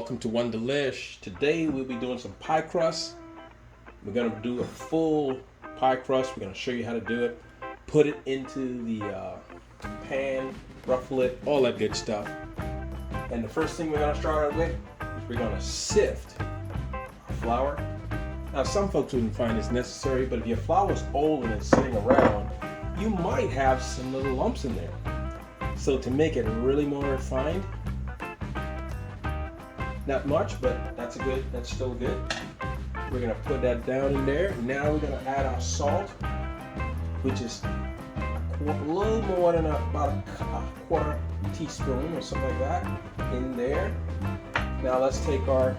welcome to One Delish. Today we'll be doing some pie crust. We're going to do a full pie crust. We're going to show you how to do it. Put it into the pan, ruffle it, all that good stuff. And the first thing we're going to start out with is we're going to sift our flour. Now some folks wouldn't find this necessary, but if your flour is old and it's sitting around, you might have some little lumps in there. So to make it really more refined, not much, but that's still good. We're gonna put that down in there. Now we're gonna add our salt, which is a little more than about a quarter teaspoon or something like that in there. Now let's take our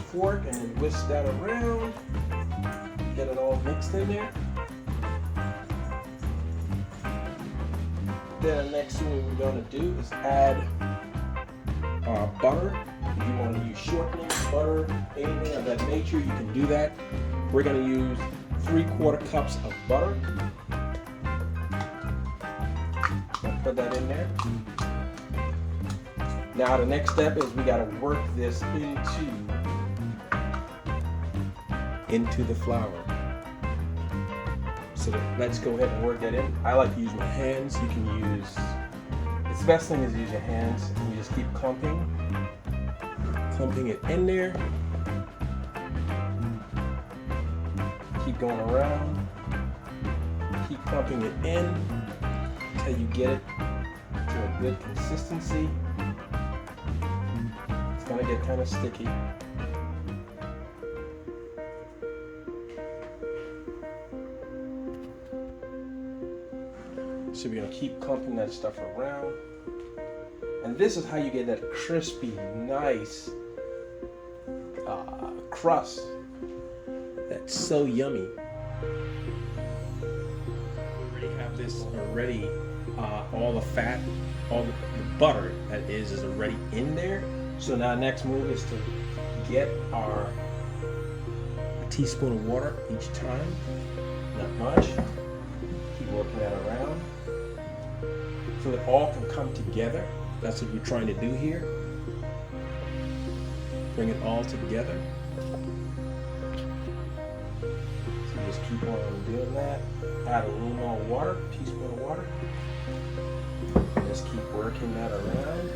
fork and then whisk that around, get it all mixed in there. Then the next thing we're going to do is add butter. If you want to use shortening, butter, anything of that nature, you can do that. We're going to use 3/4 cups of butter. I'll put that in there. Now the next step is we got to work this into the flour. So let's go ahead and work that in. I like to use my hands. You can use, it's the best thing is to use your hands, and you just keep clumping it in there. Keep going around, keep clumping it in until you get it to a good consistency. It's gonna get kind of sticky. So we're going to keep clumping that stuff around. And this is how you get that crispy, nice crust that's so yummy. We already have this already, all the fat, all the butter that is already in there. So now next move is to get a teaspoon of water each time, not much. Keep working that around so it all can come together. That's what we're trying to do here. Bring it all together. So just keep on doing that. Add a little more water, teaspoon of water. Just keep working that around.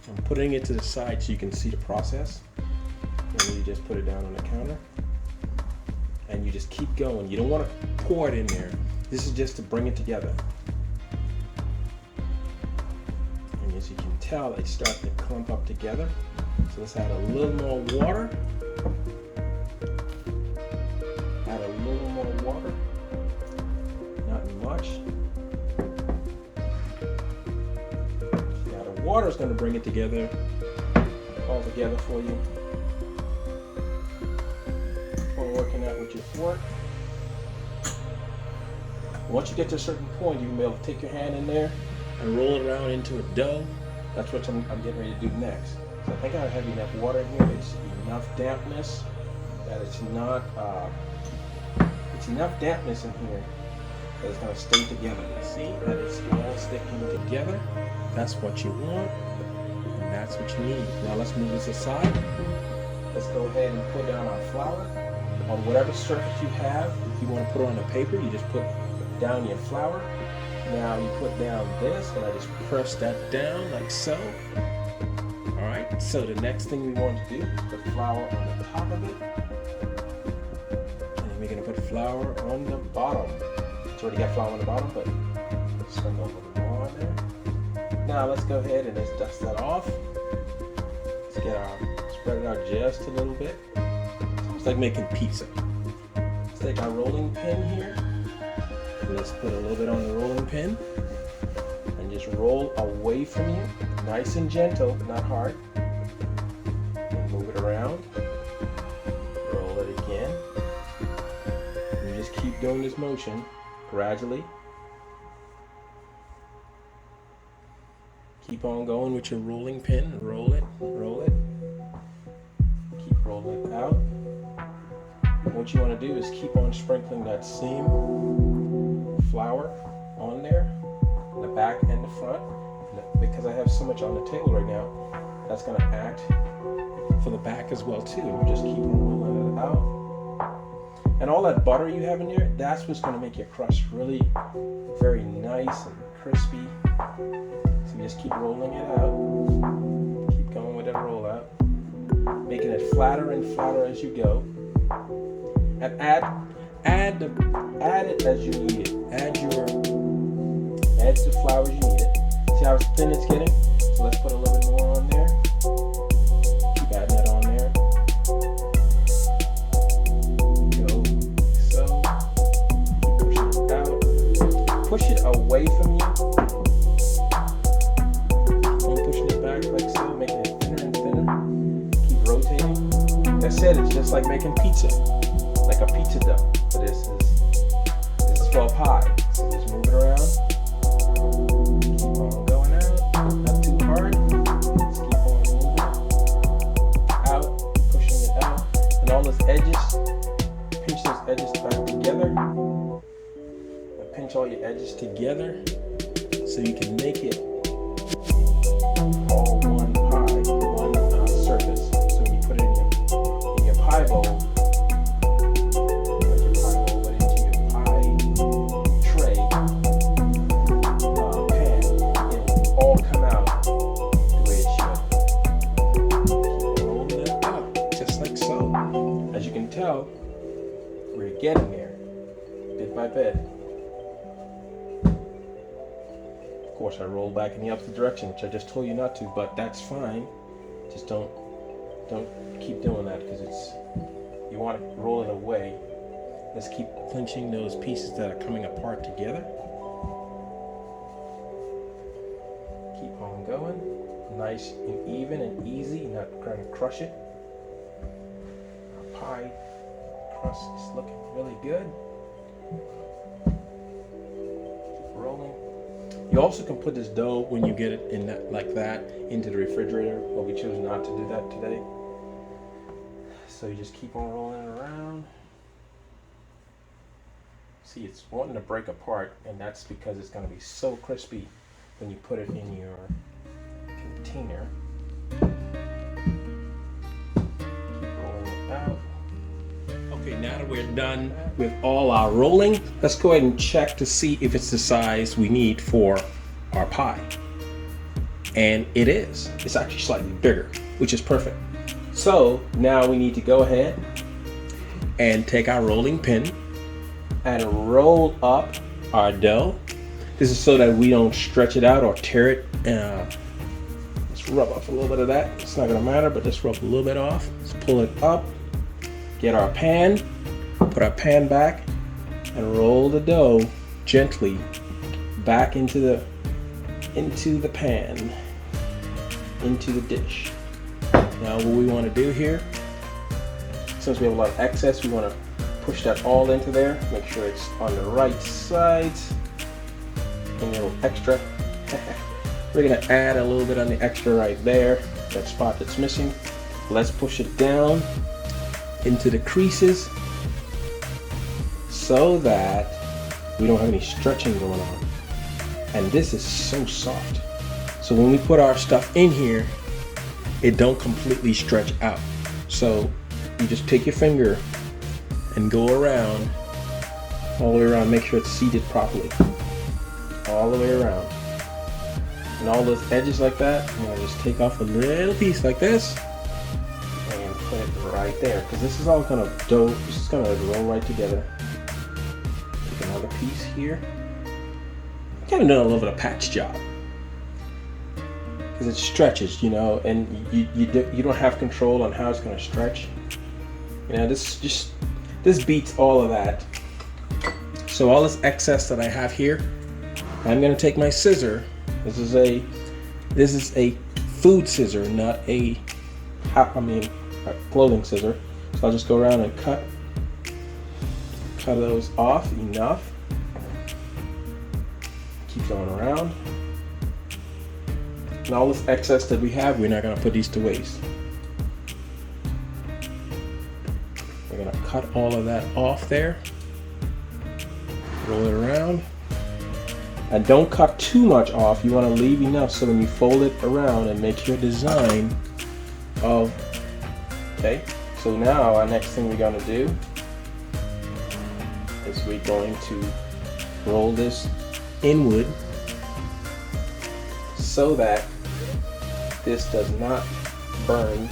I'm putting it to the side so you can see the process. And then you just put it down on the counter. And you just keep going. You don't want to pour it in there. This is just to bring it together. And as you can tell, they start to clump up together. So let's add a little more water. Add a little more water. Not much. Now the water is going to bring it together, all together for you. While working out with your fork. Once you get to a certain point, you can be able to take your hand in there and roll it around into a dough. That's what I'm getting ready to do next. So I think I have enough water in here. It's enough dampness that it's enough dampness in here that it's going to stay together. See that it's all sticking together. That's what you want, and that's what you need. Now let's move this aside. Let's go ahead and put down our flour on whatever surface you have. If you want to put it on a paper, you just put down your flour. Now you put down this, and I just press that down like so. Alright, so the next thing we want to do is put flour on the top of it. And then we're going to put flour on the bottom. It's already got flour on the bottom, but let's sprinkle a little more on there. Now let's go ahead and just dust that off. Let's spread it out just a little bit. It's like making pizza. Let's take our rolling pin here. Let's put a little bit on the rolling pin and just roll away from you. Nice and gentle, but not hard. And move it around. Roll it again. And you just keep doing this motion gradually. Keep on going with your rolling pin. Roll it, roll it. Keep rolling it out. What you want to do is keep on sprinkling that same flour on there. And back and the front. Because I have so much on the table right now, that's going to act for the back as well too. You just keep rolling it out. And all that butter you have in there, that's what's going to make your crust really very nice and crispy. So you just keep rolling it out. Keep going with that roll out. Making it flatter and flatter as you go. And add it as you need it. Add the flour as you need it. See how thin it's getting? So let's put a little bit more on there. Keep adding that on there. Go so. Keep pushing it out. Push it away from you. Keep pushing it back like so, making it thinner and thinner. Keep rotating. Like I said, it's just like making pizza. Like a pizza dough. So this is for a pie. So just move it around. All your edges together so you can make it all one pie, one surface. So when you put it in your pie bowl, not your pie bowl, but into your pie tray pan, it'll all come out the way it should. Keep rolling it out, just like so. As you can tell, we're getting there, bit by bit. Of course, I roll back in the opposite direction, which I just told you not to, but that's fine. Just don't keep doing that because you want to roll it away. Let's keep clinching those pieces that are coming apart together. Keep on going, nice and even and easy, not trying to crush it. Our pie crust is looking really good. Keep rolling. You also can put this dough when you get it in that, like that, into the refrigerator, but we choose not to do that today. So you just keep on rolling it around. See, it's wanting to break apart, and that's because it's going to be so crispy when you put it in your container. Keep rolling it out. Okay, now that we're done with all our rolling, let's go ahead and check to see if it's the size we need for our pie. And it is. It's actually slightly bigger, which is perfect. So now we need to go ahead and take our rolling pin and roll up our dough. This is so that we don't stretch it out or tear it. Let's rub off a little bit of that. It's not gonna matter, but just rub a little bit off. Let's pull it up. Get our pan, put our pan back, and roll the dough gently back into the pan, into the dish. Now what we want to do here, since we have a lot of excess, we want to push that all into there. Make sure it's on the right sides. And a little extra. We're going to add a little bit on the extra right there, that spot that's missing. Let's push it down into the creases so that we don't have any stretching going on. And this is so soft. So when we put our stuff in here, it don't completely stretch out. So you just take your finger and go around, all the way around, make sure it's seated properly. All the way around. And all those edges like that, I'm gonna just take off a little piece like this. Put it right there, because this is all gonna dough. This is gonna roll right together. Take another piece here. I kind of done a little bit of patch job because it stretches, you know, and you don't have control on how it's gonna stretch. You know, this beats all of that. So all this excess that I have here, I'm gonna take my scissor. This is a food scissor, not a clothing scissor. So I'll just go around and cut those off enough. Keep going around. And all this excess that we have, we're not going to put these to waste. We're going to cut all of that off there. Roll it around. And don't cut too much off. You want to leave enough so when you fold it around and make your design of, okay? So now our next thing we're going to do is we're going to roll this inward so that this does not burn,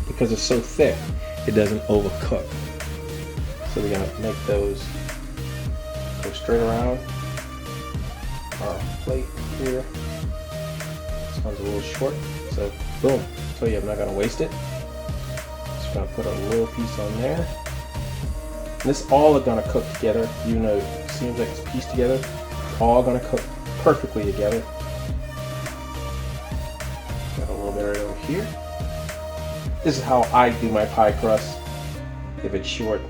because it's so thick it doesn't overcook. So we're going to make those go straight around our plate here. This one's a little short, so boom. So yeah, I'm not going to waste it. Just going to put a little piece on there. And this all are going to cook together, even though it seems like it's pieced together. All going to cook perfectly together. Got a little bit right over here. This is how I do my pie crust if it's short.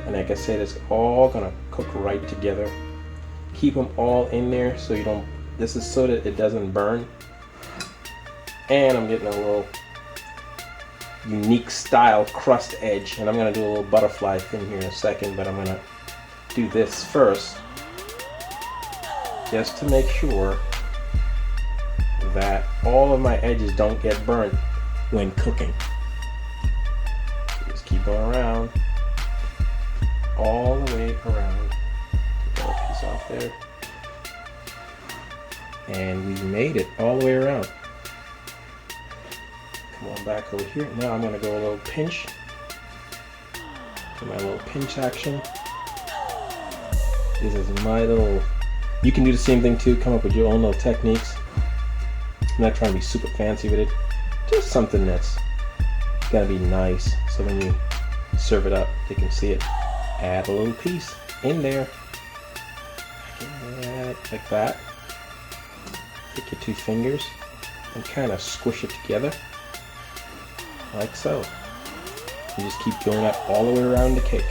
And like I said, it's all gonna cook right together. Keep them all in there so you don't, this is so that it doesn't burn. And I'm getting a little unique style crust edge, and I'm gonna do a little butterfly thing here in a second, but I'm gonna do this first just to make sure that all of my edges don't get burnt when cooking. Just keep going around, all the way around. Get that piece off there. And we made it all the way around. Come on back over here. Now I'm going to go a little pinch. Do my little pinch action. This is my little, you can do the same thing too, come up with your own little techniques. I'm not trying to be super fancy with it. Just something that's gonna be nice, so when you serve it up, you can see it. Add a little piece in there, like that. Take your two fingers and kind of squish it together, like so. You just keep doing that all the way around the cake.